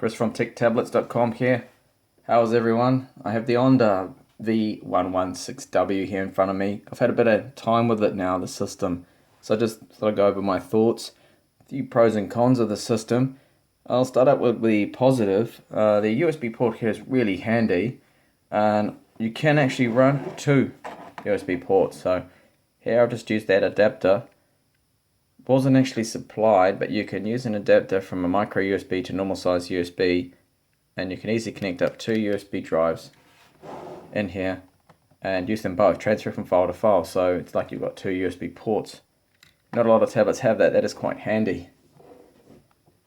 Chris from techtablets.com here. How's everyone? I have the Onda V116w here in front of me. I've had a bit of time with it now, the system. So I just thought I'd go over my thoughts, a few pros and cons of the system. I'll start up with the positive. The USB port here is really handy, and you can actually run two USB ports. So here I've just used that adapter. Wasn't actually supplied, but you can use an adapter from a micro USB to normal size USB, and you can easily connect up two USB drives in here and use them both, transfer from file to file. So it's like you've got two USB ports. Not a lot of tablets have that. That is quite handy.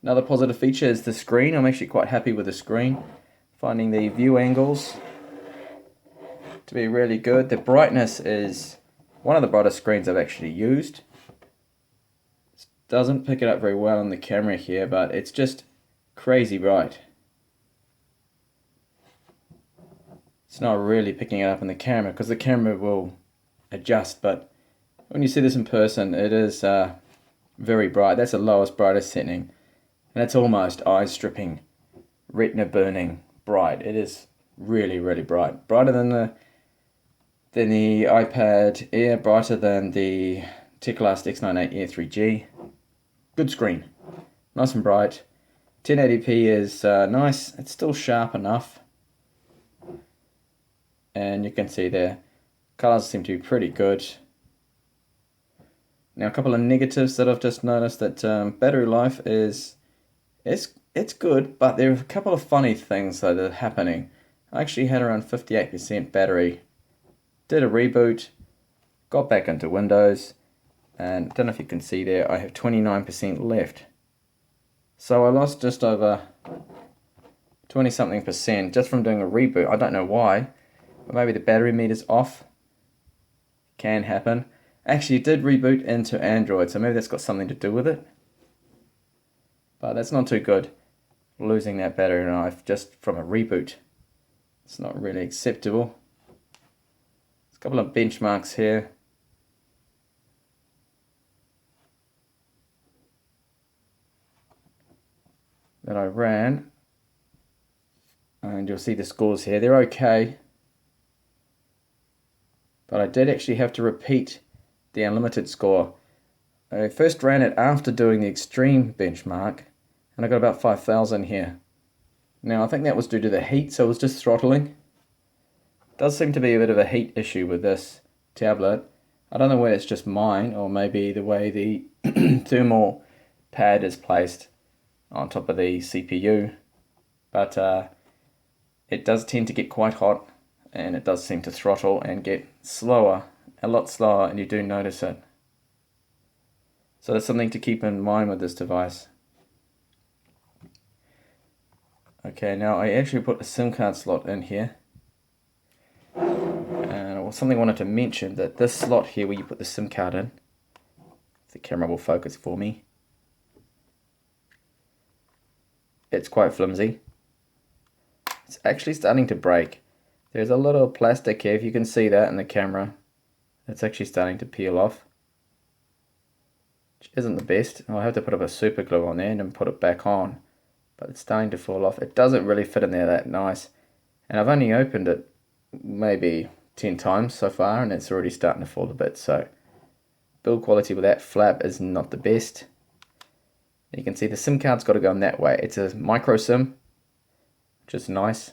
Another positive feature is the screen. I'm actually quite happy with the screen. Finding the view angles to be really good. The brightness is one of the brightest screens I've actually used. Doesn't pick it up very well on the camera here, but it's just crazy bright. It's not really picking it up in the camera because the camera will adjust, but when you see this in person, it is very bright. That's the lowest brightest setting, and it's almost eye-stripping, retina-burning bright. It is really, really bright. Brighter than the iPad Air, brighter than the Teclast X98 Air 3G. Good screen, nice and bright. 1080p is nice. It's still sharp enough, and you can see there colors seem to be pretty good. Now a couple of negatives that I've just noticed, that battery life is it's good, but there are a couple of funny things that are happening. I actually had around 58% battery, did a reboot, got back into Windows, and I don't know if you can see there, I have 29% left. So I lost just over 20 something percent just from doing a reboot. I don't know why, but maybe the battery meter's off. Can happen. Actually, it did reboot into Android, so maybe that's got something to do with it. But that's not too good, losing that battery life just from a reboot. It's not really acceptable. There's a couple of benchmarks here. That I ran, and you'll see the scores here. They're okay, but I did actually have to repeat the unlimited score. I first ran it after doing the extreme benchmark, and I got about 5,000 here. Now I think that was due to the heat, so it was just throttling. Does seem to be a bit of a heat issue with this tablet. I don't know whether it's just mine or maybe the way the thermal pad is placed on top of the CPU, but it does tend to get quite hot, and it does seem to throttle and get slower, a lot slower, and you do notice it. So that's something to keep in mind with this device. Okay, now I actually put a SIM card slot in here, and something I wanted to mention, that this slot here where you put the SIM card in, the camera will focus for me, it's quite flimsy. It's actually starting to break. There's a little plastic here, if you can see that in the camera. It's actually starting to peel off, which isn't the best. I'll have to put up a super glue on there and then put it back on, but it's starting to fall off. It doesn't really fit in there that nice, and I've only opened it maybe 10 times so far, and it's already starting to fall a bit. So build quality with that flap is not the best. You can see the SIM card's got to go in that way. It's a micro SIM, which is nice.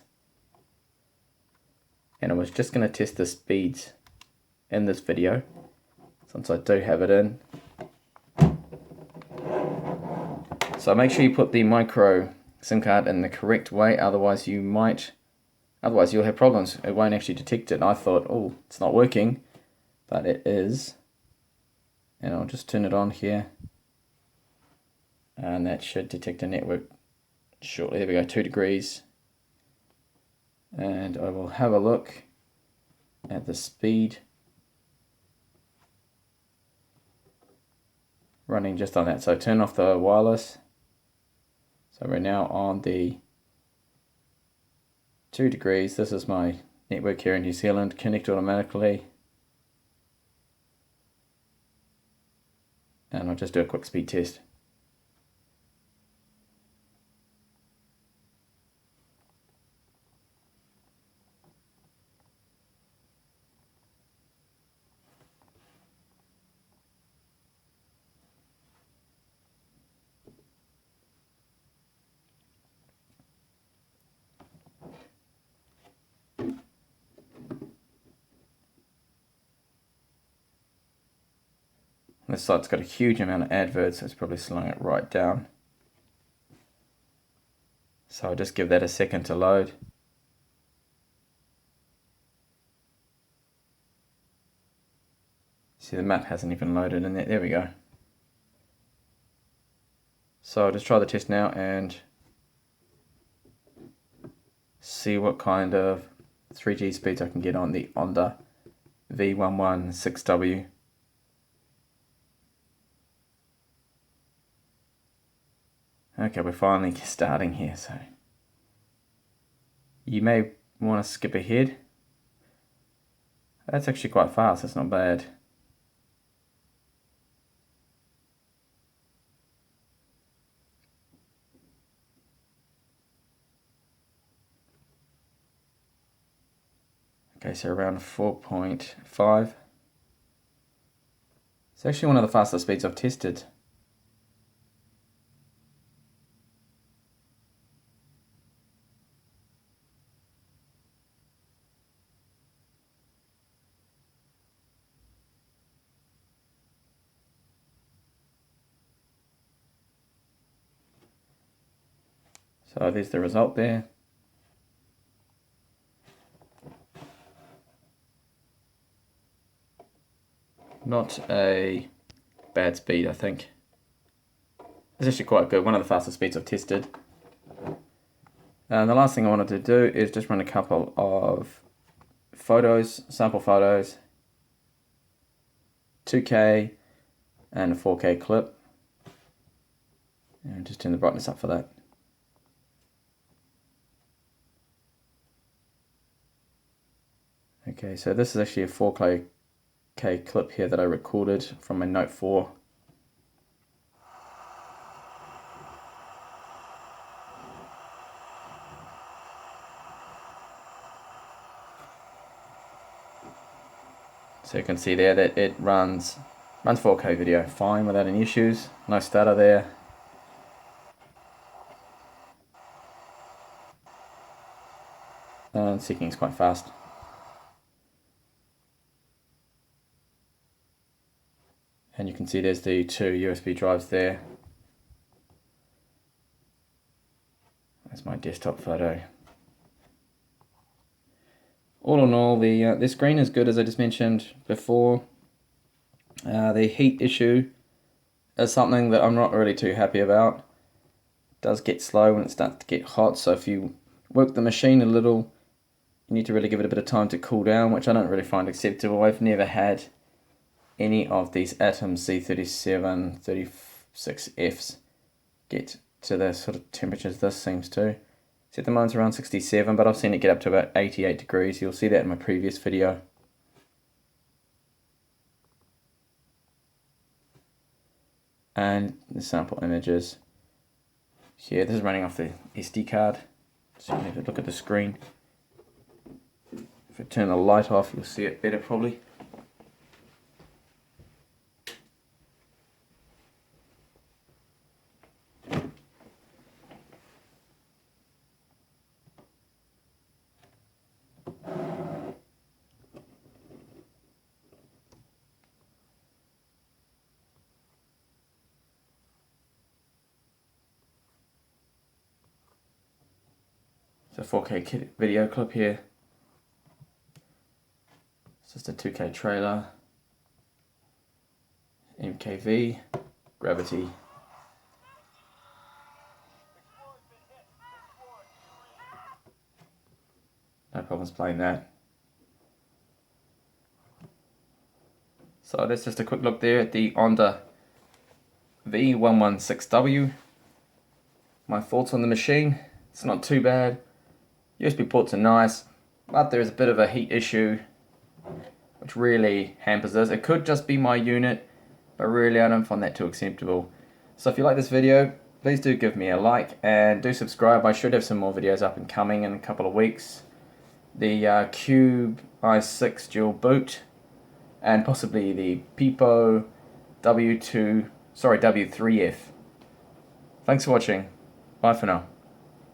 And I was just going to test the speeds in this video, since I do have it in. So make sure you put the micro SIM card in the correct way, otherwise you'll have problems. It won't actually detect it. I thought, oh, it's not working, but it is. And I'll just turn it on here, and that should detect a network shortly. There we go, 2 degrees. And I will have a look at the speed running just on that. So turn off the wireless. So we're now on the 2 degrees. This is my network here in New Zealand, connect automatically. And I'll just do a quick speed test. This site's got a huge amount of adverts, so it's probably slowing it right down. So I'll just give that a second to load. See, the map hasn't even loaded in there. There we go. So I'll just try the test now and see what kind of 3G speeds I can get on the Onda V116w. Okay, we're finally starting here, so you may want to skip ahead. That's actually quite fast, that's not bad. Okay, so around 4.5. It's actually one of the fastest speeds I've tested. So there's the result there. Not a bad speed, I think. It's actually quite good, one of the fastest speeds I've tested. And the last thing I wanted to do is just run a couple of photos, sample photos, 2K and a 4K clip. And just turn the brightness up for that. Okay, so this is actually a 4K clip here that I recorded from my Note 4. So you can see there that it runs 4K video fine without any issues, no stutter there. And syncing is quite fast. And you can see there's the 2 USB drives there. That's my desktop photo. All in all, the screen is good, as I just mentioned before. The heat issue is something that I'm not really too happy about. It does get slow when it starts to get hot, so if you work the machine a little, you need to really give it a bit of time to cool down, which I don't really find acceptable. I've never had any of these Atom C37 36Fs get to the sort of temperatures this seems to. Set the moment's around 67, but I've seen it get up to about 88 degrees. You'll see that in my previous video. And the sample images. Here, this is running off the SD card. So you need to look at the screen. If I turn the light off, you'll see it better probably. It's a 4K video clip here. It's just a 2K trailer. MKV, gravity. No problems playing that. So that's just a quick look there at the Onda V116w. My thoughts on the machine. It's not too bad. USB ports are nice, but there is a bit of a heat issue which really hampers this. It could just be my unit, but really I don't find that too acceptable. So if you like this video, please do give me a like and do subscribe. I should have some more videos up and coming in a couple of weeks. The Cube i6 dual boot and possibly the Pipo W3F. Thanks for watching. Bye for now.